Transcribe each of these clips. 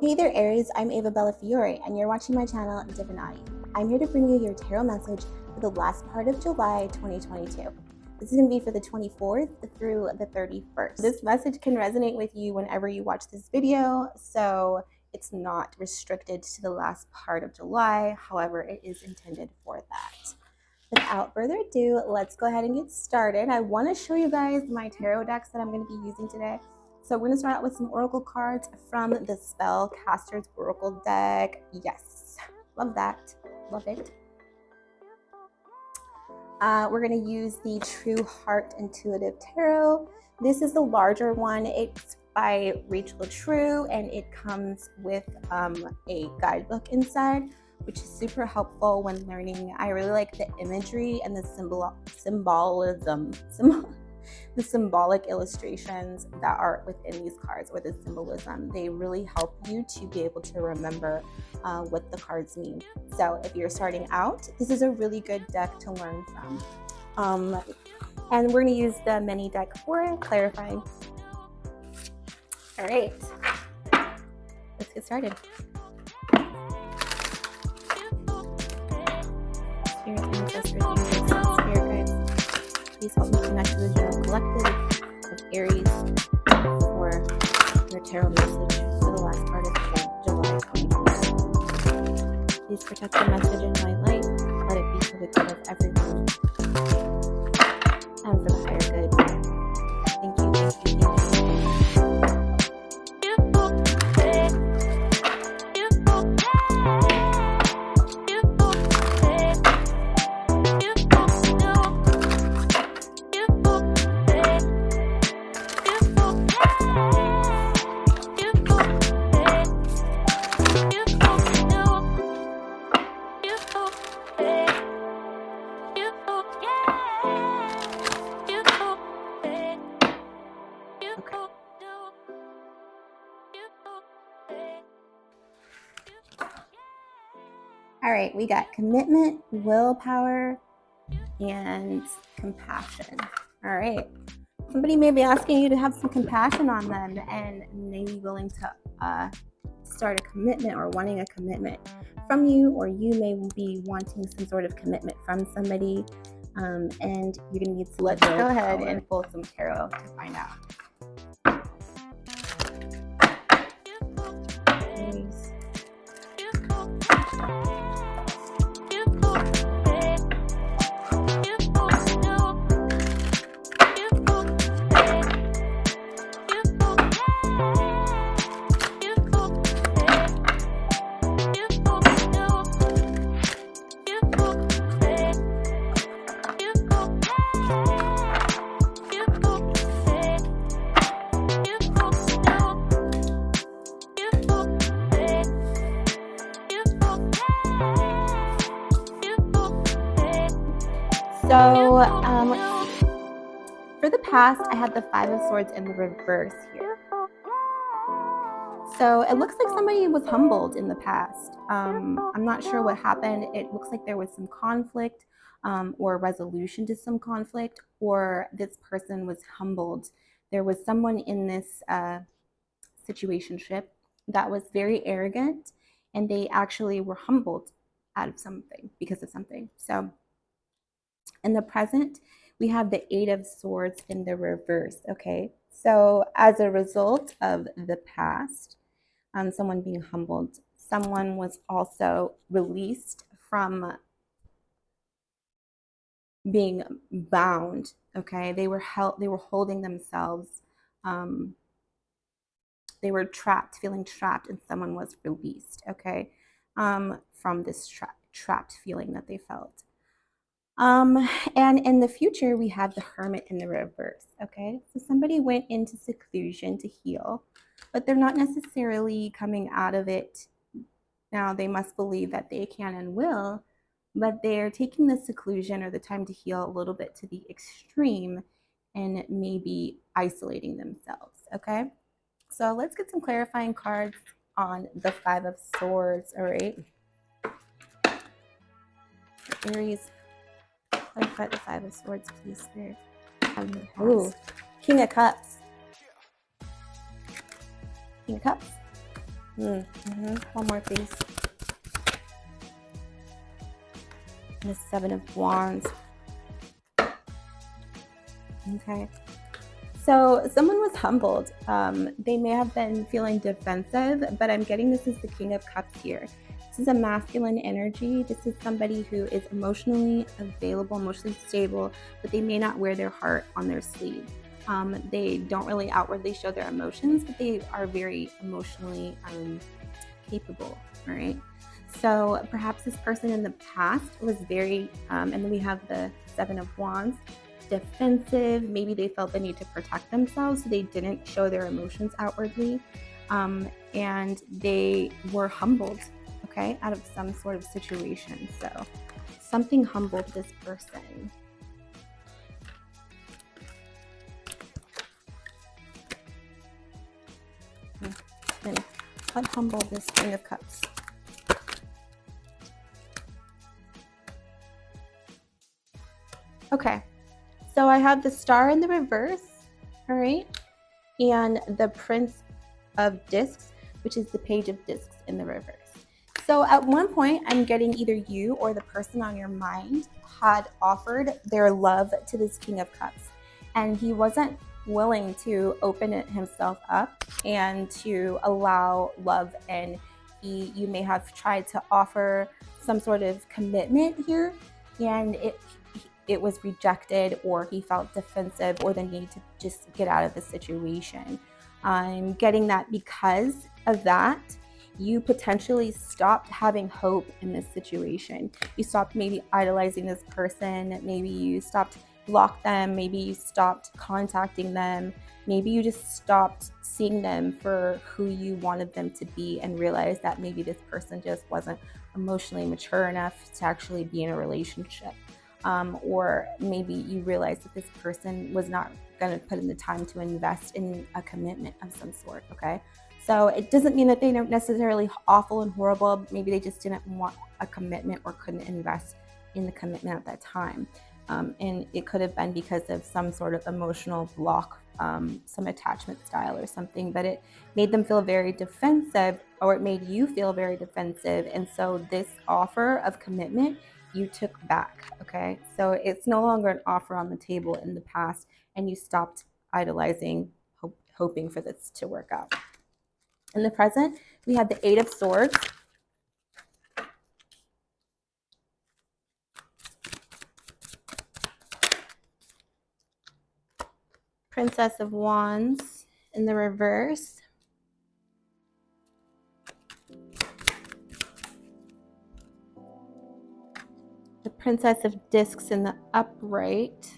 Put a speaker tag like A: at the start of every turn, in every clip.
A: Hey there Aries, I'm Ava Bellafiore and you're watching my channel Divinati. I'm here to bring you your tarot message for the last part of July 2022. This is going to be for the 24th through the 31st. This message can resonate with you whenever you watch this video, so it's not restricted to the last part of July. However, it is intended for that. Without further ado, let's go ahead and get started. I want to show you guys my tarot decks that I'm going to be using today. So we're going to start out with some oracle cards from the Spellcaster's Oracle deck. Yes, love that. Love it. We're going to use the True Heart Intuitive Tarot. This is the larger one. It's by Rachel True, and it comes with a guidebook inside, which is super helpful when learning. I really like the imagery and the the symbolic illustrations that are within these cards, or the symbolism. They really help you to be able to remember what the cards mean. So if you're starting out, this is a really good deck to learn from. And we're going to use the mini deck for clarifying. All right, let's get started. Spirit ancestors, angels, spirit guides, please help me connect to the general collective of Aries for your tarot message for the last part of July 2022. Please protect the message in my light. Let it be for the good of everyone and for the higher good. Thank you, thank you, thank you. All right, we got commitment, willpower, and compassion. All right. Somebody may be asking you to have some compassion on them and may be willing to start a commitment or wanting a commitment from you, or you may be wanting some sort of commitment from somebody, and you're going to need some. Let's go ahead and pull some tarot to find out. Aries. So let's see. For the past, I had the Five of Swords in the reverse here. So it looks like somebody was humbled in the past. I'm not sure what happened. It looks like there was some conflict or resolution to some conflict, or this person was humbled. There was someone in this situationship that was very arrogant, and they actually were humbled out of something, because of something. So in the present, we have the Eight of Swords in the reverse, okay? So as a result of the past, someone being humbled, someone was also released from being bound, okay? They were holding themselves, they were trapped, feeling trapped, and someone was released, okay? From this trapped feeling that they felt. And in the future, we have the Hermit in the reverse, okay? So somebody went into seclusion to heal, but they're not necessarily coming out of it. Now, they must believe that they can and will, but they're taking the seclusion or the time to heal a little bit to the extreme and maybe isolating themselves, okay? So let's get some clarifying cards on the Five of Swords, all right? Aries. Clarify the Five of Swords, please, Spirit. Ooh, King of Cups. King of Cups. One more, please. The Seven of Wands. Okay. So someone was humbled. They may have been feeling defensive, but I'm getting this is the King of Cups here. This is a masculine energy. This is somebody who is emotionally available, emotionally stable, but they may not wear their heart on their sleeve. They don't really outwardly show their emotions, but they are very emotionally capable, all right? So perhaps this person in the past was very, and then we have the Seven of Wands, defensive. Maybe they felt the need to protect themselves, so they didn't show their emotions outwardly. And they were humbled, okay, out of some sort of situation. So something humbled this person. And what humbled this King of Cups? Okay, so I have the Star in the reverse, all right, and the Prince of Discs, which is the Page of Discs in the reverse. So at one point, I'm getting either you or the person on your mind had offered their love to this King of Cups, and he wasn't willing to open it himself up and to allow love. And you may have tried to offer some sort of commitment here, and it was rejected, or he felt defensive, or the need to just get out of the situation. I'm getting that because of that, you potentially stopped having hope in this situation. You stopped maybe idolizing this person. Maybe you stopped block them. Maybe you stopped contacting them. Maybe you just stopped seeing them for who you wanted them to be, and realized that maybe this person just wasn't emotionally mature enough to actually be in a relationship. Or maybe you realized that this person was not going to put in the time to invest in a commitment of some sort, okay? So it doesn't mean that they are necessarily awful and horrible. Maybe they just didn't want a commitment or couldn't invest in the commitment at that time. And it could have been because of some sort of emotional block, some attachment style or something, but it made them feel very defensive, or it made you feel very defensive. And so this offer of commitment you took back, okay? So it's no longer an offer on the table in the past, and you stopped idolizing, hoping for this to work out. In the present, we have the Eight of Swords, Princess of Wands in the reverse, the Princess of Discs in the upright,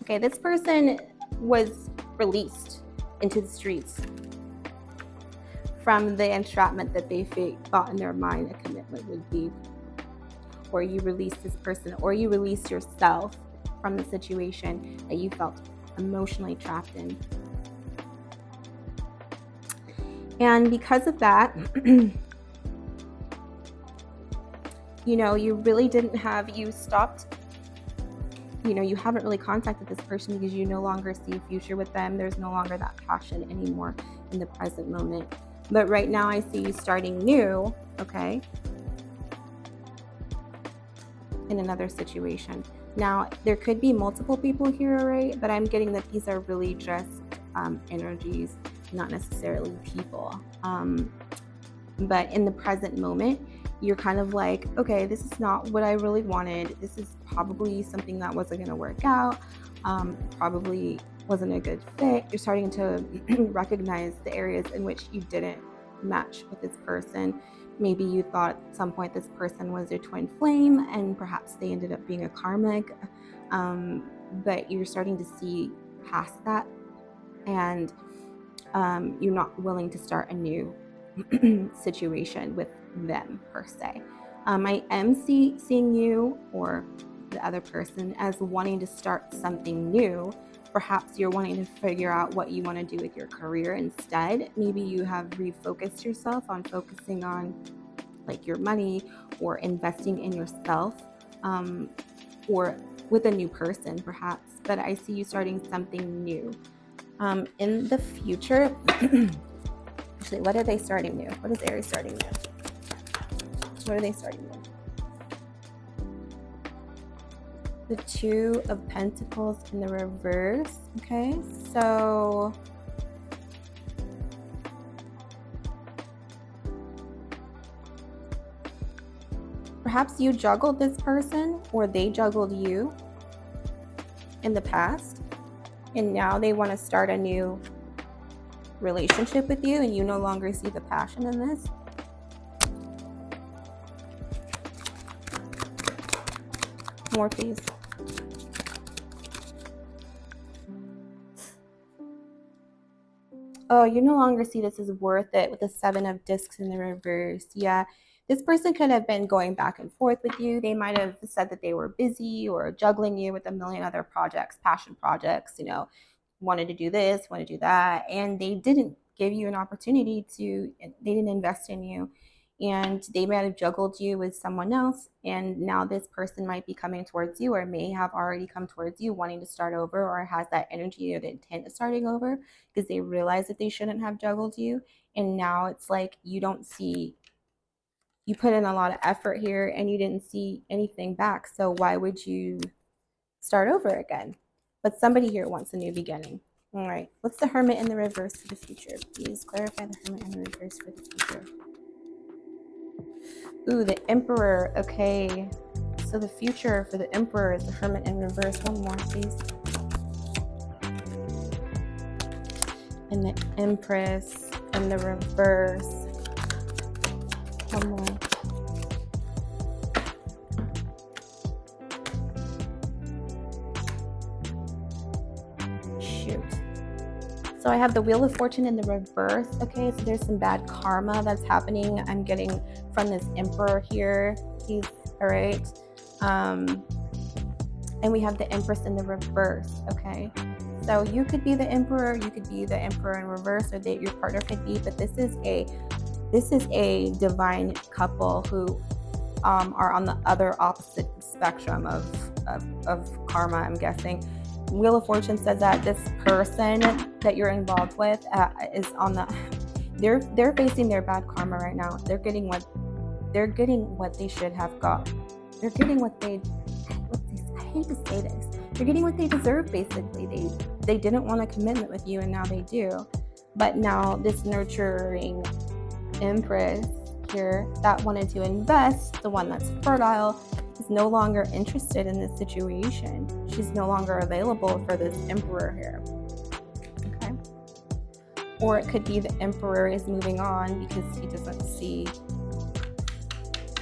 A: Okay, this person was released into the streets from the entrapment that they thought in their mind a commitment would be. Or you released this person, or you released yourself from the situation that you felt emotionally trapped in. And because of that, you really didn't have, you stopped, you haven't really contacted this person because you no longer see a future with them. There's no longer that passion anymore in the present moment. But right now I see you starting new, okay, in another situation. Now, there could be multiple people here, right? But I'm getting that these are really just energies, not necessarily people. But in the present moment, you're kind of like, okay, this is not what I really wanted. This is probably something that wasn't going to work out. Probably wasn't a good fit. You're starting to recognize the areas in which you didn't match with this person. Maybe you thought at some point this person was your twin flame, and perhaps they ended up being a karmic. But you're starting to see past that, and you're not willing to start a new situation with them per se. I am seeing you or the other person as wanting to start something new. Perhaps you're wanting to figure out what you want to do with your career instead. Maybe you have refocused yourself on focusing on like your money or investing in yourself, or with a new person perhaps, but I see you starting something new. In the future, actually, what are they starting new? What is Aries starting new? What are they starting new? The Two of Pentacles in the reverse. Okay, so perhaps you juggled this person or they juggled you in the past, and now they want to start a new relationship with you and you no longer see the passion in this. More, please. Oh, you no longer see this as worth it with the Seven of Discs in the reverse. Yeah, this person could have been going back and forth with you. They might have said that they were busy or juggling you with a million other projects, passion projects, you know, wanted to do this, want to do that. And they didn't give you an opportunity to, they didn't invest in you. And they might have juggled you with someone else. And now this person might be coming towards you or may have already come towards you wanting to start over or has that energy or the intent of starting over because they realize that they shouldn't have juggled you. And now it's like you don't see, you put in a lot of effort here and you didn't see anything back. So why would you start over again? But somebody here wants a new beginning. All right. What's the Hermit in the reverse for the future? Please clarify the Hermit in the reverse for the future. Ooh, the Emperor. Okay. So the future for the Emperor is the Hermit in reverse. One more, please. And the Empress in the reverse. One more. Shoot. So I have the Wheel of Fortune in the reverse. Okay, so there's some bad karma that's happening. I'm getting from this Emperor here. He's all right. And we have the Empress in the reverse. Okay, so you could be the Emperor, you could be the Emperor in reverse, or that your partner could be. But this is a divine couple who are on the other opposite spectrum of karma. I'm guessing. Wheel of Fortune says that this person that you're involved with is on the. They're facing their bad karma right now. They're getting what they should have got. They're getting what they. I hate to say this. They're getting what they deserve. Basically, they didn't want a commitment with you, and now they do. But now this nurturing Empress here that wanted to invest, the one that's fertile, is no longer interested in this situation. She's no longer available for this Emperor here. Okay. Or it could be the Emperor is moving on because he doesn't see.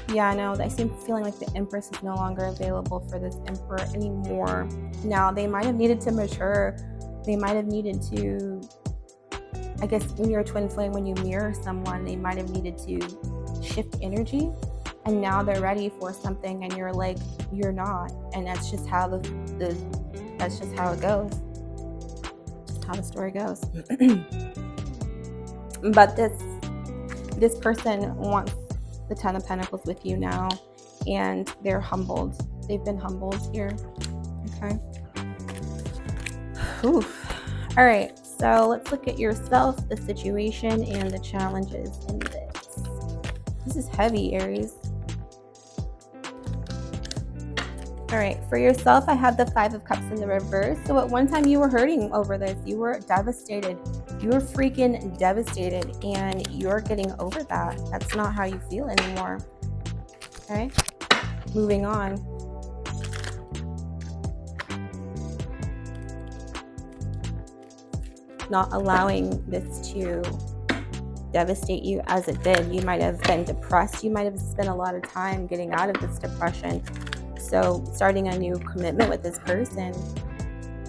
A: Yeah, I know. I seem feeling like the Empress is no longer available for this Emperor anymore. Now, they might have needed to mature. They might have needed to, I guess, when you're a twin flame, when you mirror someone, they might have needed to shift energy. And now they're ready for something, and you're like, you're not. And that's just how that's just how it goes. Just how the story goes. But this person wants the Ten of Pentacles with you now, and they're humbled. They've been humbled here. Okay. Oof. All right. So let's look at yourself, the situation, and the challenges in this. This is heavy, Aries. All right, for yourself, I have the Five of Cups in the reverse. So at one time you were hurting over this. You were devastated. You were freaking devastated, and you're getting over that. That's not how you feel anymore. Okay, moving on. Not allowing this to devastate you as it did. You might have been depressed. You might have spent a lot of time getting out of this depression. So starting a new commitment with this person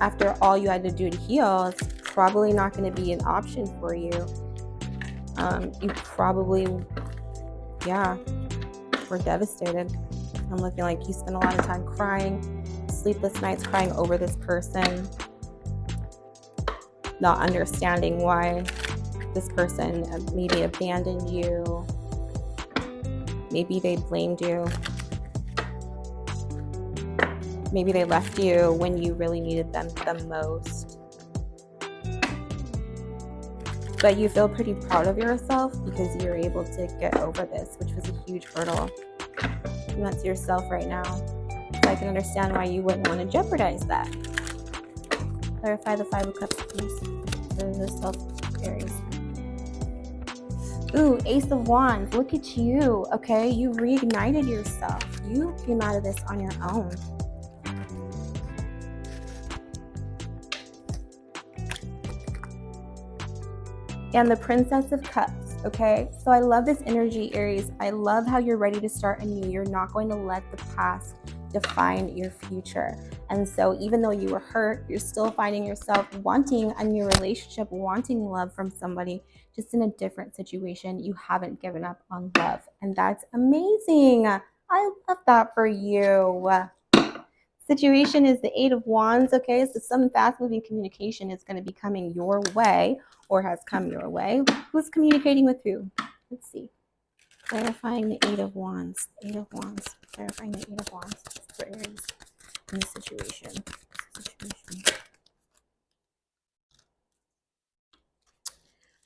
A: after all you had to do to heal is probably not going to be an option for you. You probably, were devastated. I'm looking like you spent a lot of time crying, sleepless nights crying over this person, not understanding why this person maybe abandoned you. Maybe they blamed you. Maybe they left you when you really needed them the most. But you feel pretty proud of yourself because you're able to get over this, which was a huge hurdle. And that's yourself right now. So I can understand why you wouldn't want to jeopardize that. Clarify the Five of Cups, please. For the self, Aries. Ooh, Ace of Wands. Look at you. Okay, you reignited yourself. You came out of this on your own. And the Princess of Cups, okay? So I love this energy, Aries. I love how you're ready to start anew. You're not going to let the past define your future. And so even though you were hurt, you're still finding yourself wanting a new relationship, wanting love from somebody, just in a different situation. You haven't given up on love. And that's amazing. I love that for you. Situation is the Eight of Wands, okay? So some fast-moving communication is going to be coming your way or has come your way. Who's communicating with who? Let's see. Clarifying the Eight of Wands. Eight of Wands. Clarifying the Eight of Wands for Aries in this situation.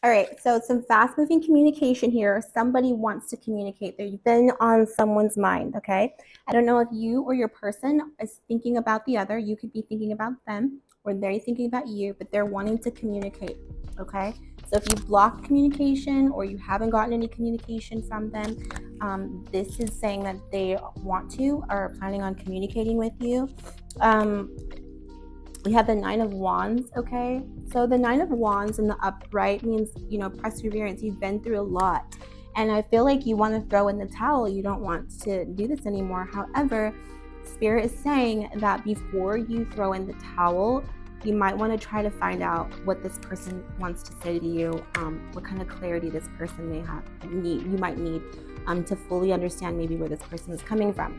A: All right, so some fast-moving communication here. Somebody wants to communicate. They've been on someone's mind, okay? I don't know if you or your person is thinking about the other. You could be thinking about them, or they're thinking about you, but they're wanting to communicate, okay? So if you block communication or you haven't gotten any communication from them, this is saying that they want to or are planning on communicating with you. We have the Nine of Wands, okay? So the Nine of Wands in the upright means, you know, perseverance. You've been through a lot. And I feel like you want to throw in the towel. You don't want to do this anymore. However, Spirit is saying that before you throw in the towel, you might want to try to find out what this person wants to say to you, what kind of clarity this person may have you might need to fully understand maybe where this person is coming from.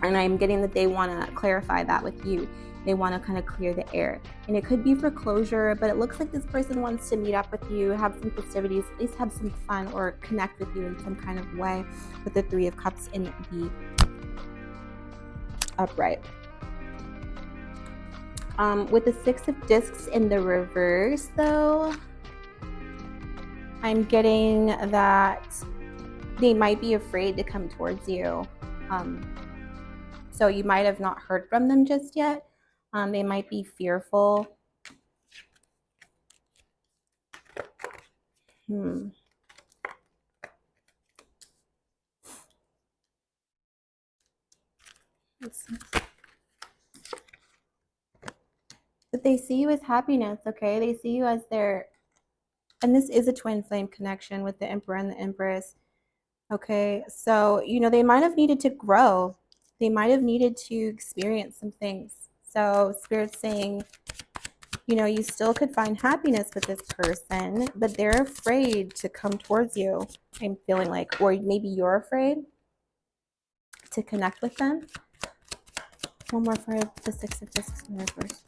A: And I'm getting that they want to clarify that with you. They want to kind of clear the air. And it could be for closure, but it looks like this person wants to meet up with you, have some festivities, at least have some fun or connect with you in some kind of way with the Three of Cups in the upright. With the Six of Discs in the reverse, though, I'm getting that they might be afraid to come towards you. So you might have not heard from them just yet. They might be fearful. But they see you as happiness, okay? They see you as their, and this is a twin flame connection with the Emperor and the Empress, okay? So, you know, they might have needed to grow. They might have needed to experience some things. So Spirit's saying, you know, you still could find happiness with this person, but they're afraid to come towards you. I'm feeling like, or maybe you're afraid to connect with them. One more for the Six of Discs in reverse.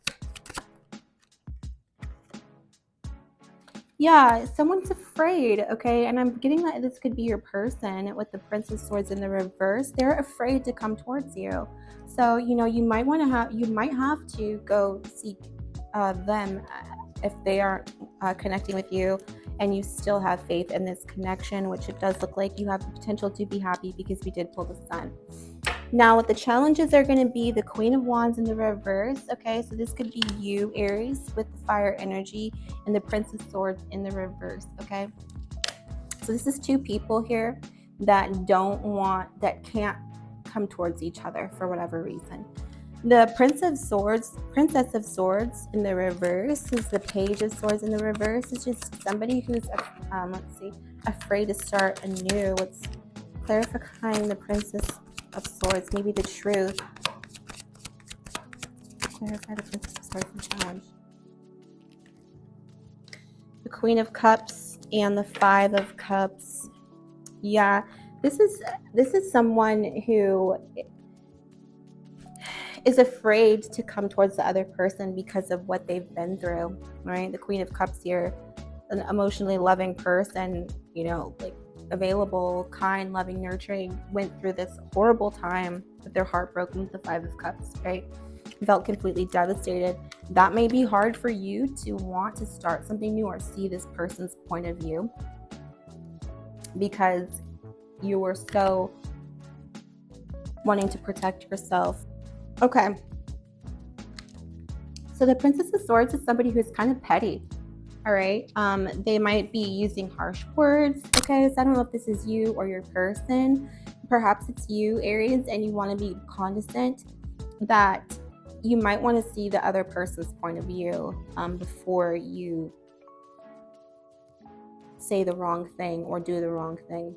A: Yeah, someone's afraid, okay? And I'm getting that this could be your person with the Prince of Swords in the reverse. They're afraid to come towards you. So, you know, you might have to go seek them if they aren't connecting with you and you still have faith in this connection, which it does look like you have the potential to be happy because we did pull the Sun. Now, what the challenges are going to be the Queen of Wands in the reverse, okay? So this could be you, Aries, with the fire energy, and the Prince of Swords in the reverse, okay? So this is two people here that can't come towards each other for whatever reason. The Princess of Swords in the reverse is the Page of Swords in the reverse. It's just somebody who's, afraid to start anew. What's clarifying the Princess of Swords? Maybe the truth. Clarify the Princess of Swords and challenge. The Queen of Cups and the Five of Cups. Yeah, this is someone who is afraid to come towards the other person because of what they've been through, right? The Queen of Cups here, an emotionally loving person, you know, like available, kind, loving, nurturing, went through this horrible time but they're heartbroken with the Five of Cups, right? Felt completely devastated. That may be hard for you to want to start something new or see this person's point of view because you were so wanting to protect yourself. Okay. So the Princess of Swords is somebody who's kind of petty. All right. They might be using harsh words. Okay. So I don't know if this is you or your person. Perhaps it's you, Aries, and you want to be condescending, that you might want to see the other person's point of view before you say the wrong thing or do the wrong thing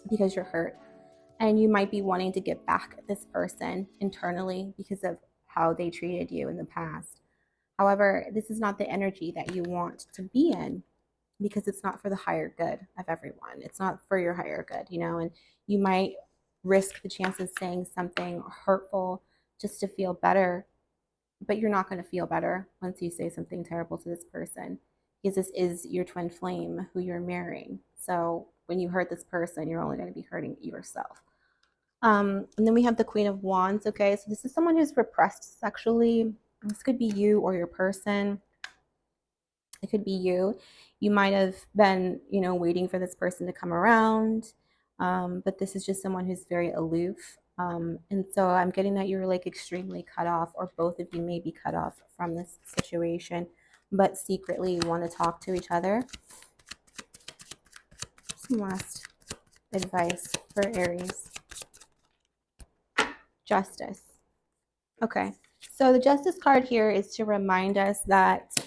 A: because you're hurt. And you might be wanting to get back at this person internally because of how they treated you in the past. However, this is not the energy that you want to be in because it's not for the higher good of everyone. It's not for your higher good, you know, and you might risk the chance of saying something hurtful just to feel better, but you're not going to feel better once you say something terrible to this person because this is your twin flame who you're marrying. So when you hurt this person, you're only going to be hurting yourself. And then we have the Queen of Wands. Okay, so this is someone who's repressed sexually. This could be you or your person. It could be you. You might have been, you know, waiting for this person to come around, but this is just someone who's very aloof. And so I'm getting that you're like extremely cut off, or both of you may be cut off from this situation, but secretly want to talk to each other. Some last advice for Aries. Justice. Okay, so the Justice card here is to remind us that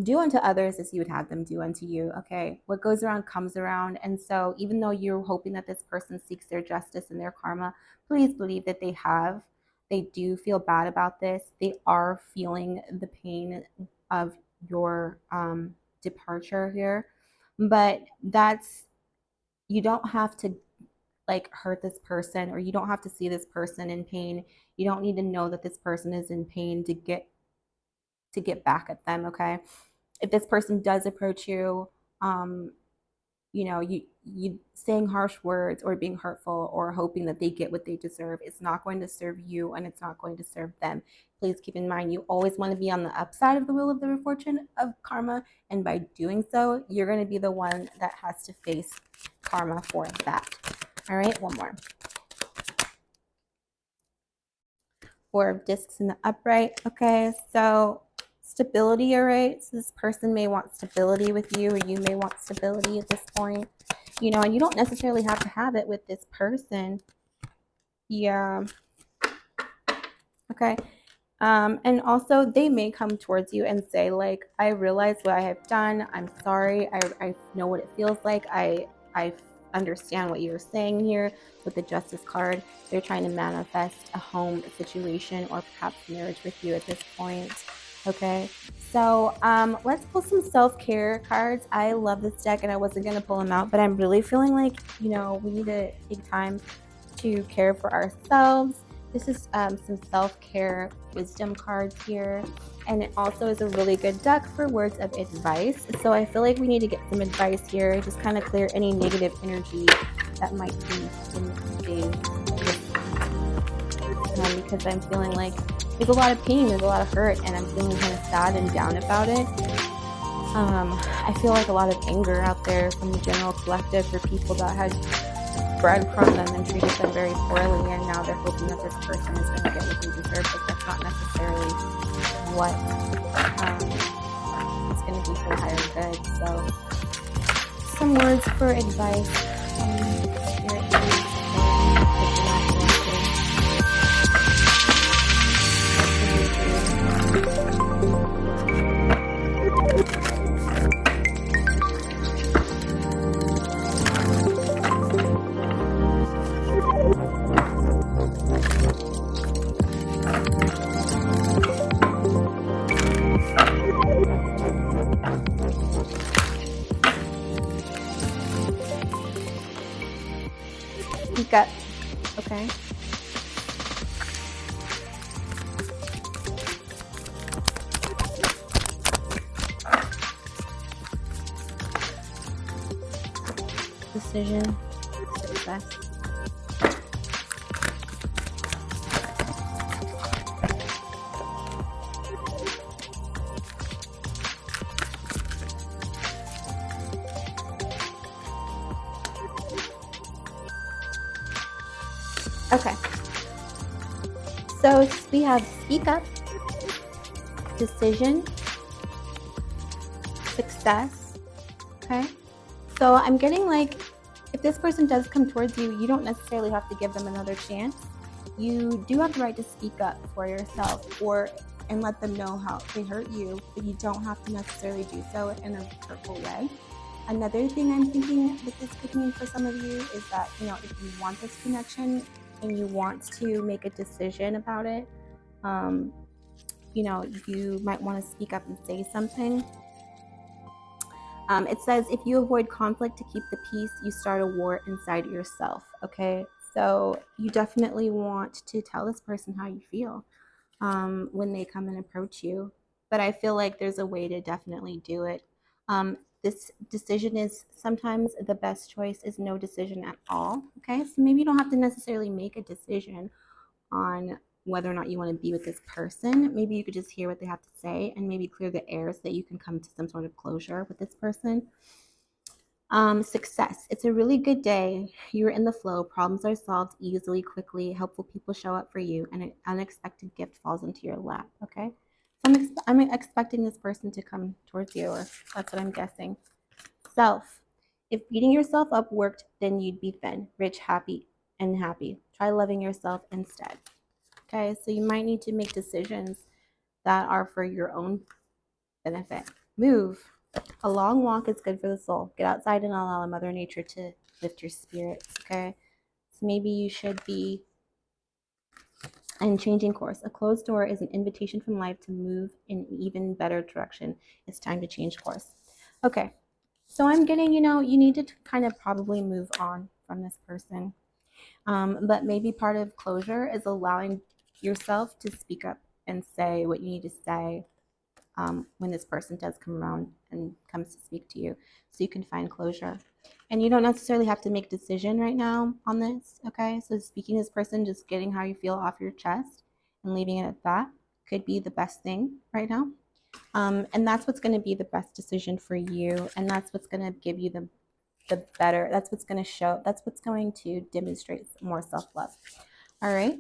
A: do unto others as you would have them do unto you. Okay, what goes around comes around. And so even though you're hoping that this person seeks their justice and their karma, please believe that they do feel bad about this. They are feeling the pain of your departure here, but you don't have to like hurt this person, or you don't have to see this person in pain. You don't need to know that this person is in pain to get back at them. Okay, if this person does approach you, you know, you saying harsh words or being hurtful or hoping that they get what they deserve, it's not going to serve you and it's not going to serve them. Please keep in mind, you always want to be on the upside of the wheel of the fortune of karma, and by doing so, you're going to be the one that has to face karma for that. All right, one more. Four of discs in the upright. Okay, so stability. All right, so this person may want stability with you, or you may want stability at this point, you know, and you don't necessarily have to have it with this person. Yeah. Okay. And also they may come towards you and say like, I realize what I have done, I'm sorry, I know what it feels like, I understand what you're saying here. With the Justice card, they're trying to manifest a home situation or perhaps marriage with you at this point. Okay, so let's pull some self-care cards. I love this deck and I wasn't going to pull them out, but I'm really feeling like, you know, we need to take time to care for ourselves. This is some self-care wisdom cards here, and it also is a really good deck for words of advice. So I feel like we need to get some advice here, just kind of clear any negative energy that might be in the day, because I'm feeling like there's a lot of pain, there's a lot of hurt, and I'm feeling kind of sad and down about it. I feel like a lot of anger out there from the general collective for people that had bred from them and treated them very poorly, and now they're hoping that this person is going to get what they deserve, but that's not necessarily what is going to be for higher good. So some words for advice from Spirit Guides. Speak up, okay? Decision, success. Okay. So we have speak up, decision, success. Okay. So I'm getting like, if this person does come towards you, you don't necessarily have to give them another chance. You do have the right to speak up for yourself and let them know how they hurt you, but you don't have to necessarily do so in a hurtful way. Another thing I'm thinking that this could mean for some of you is that, if you want this connection and you want to make a decision about it, you might want to speak up and say something. It says, if you avoid conflict to keep the peace, you start a war inside yourself. Okay, so you definitely want to tell this person how you feel when they come and approach you. But I feel like there's a way to definitely do it. This decision is sometimes the best choice is no decision at all. Okay, so maybe you don't have to necessarily make a decision on whether or not you want to be with this person. Maybe you could just hear what they have to say and maybe clear the air so that you can come to some sort of closure with this person. Success. It's a really good day. You're in the flow. Problems are solved easily, quickly. Helpful people show up for you, and an unexpected gift falls into your lap. Okay, so I'm expecting this person to come towards you, or that's what I'm guessing. Self. If beating yourself up worked, then you'd be thin, rich, happy, and happy. Try loving yourself instead. Okay, so you might need to make decisions that are for your own benefit. Move. A long walk is good for the soul. Get outside and allow Mother Nature to lift your spirits. Okay, so maybe you should be changing course. A closed door is an invitation from life to move in an even better direction. It's time to change course. Okay, so I'm getting, you need to kind of probably move on from this person. But maybe part of closure is allowing yourself to speak up and say what you need to say when this person does come around and comes to speak to you, so you can find closure. And you don't necessarily have to make a decision right now on this, okay? So speaking to this person, just getting how you feel off your chest and leaving it at that could be the best thing right now. And that's what's going to be the best decision for you, and that's what's going to give you the better, that's what's going to show, that's what's going to demonstrate more self-love. All right.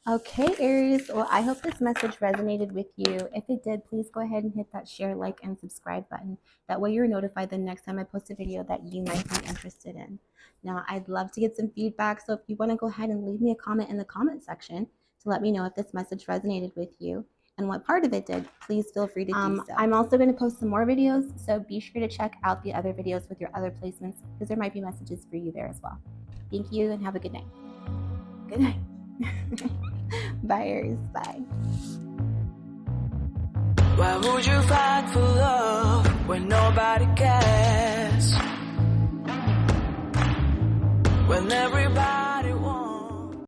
A: Okay, Aries. Well, I hope this message resonated with you. If it did, please go ahead and hit that share, like, and subscribe button. That way you're notified the next time I post a video that you might be interested in. Now, I'd love to get some feedback, so if you want to go ahead and leave me a comment in the comment section to let me know if this message resonated with you and what part of it did, please feel free to do so. I'm also going to post some more videos, so be sure to check out the other videos with your other placements, because there might be messages for you there as well. Thank you, and have a good night. Good night. Bye, Aries. Bye.
B: Why would you fight for love when nobody cares? When everybody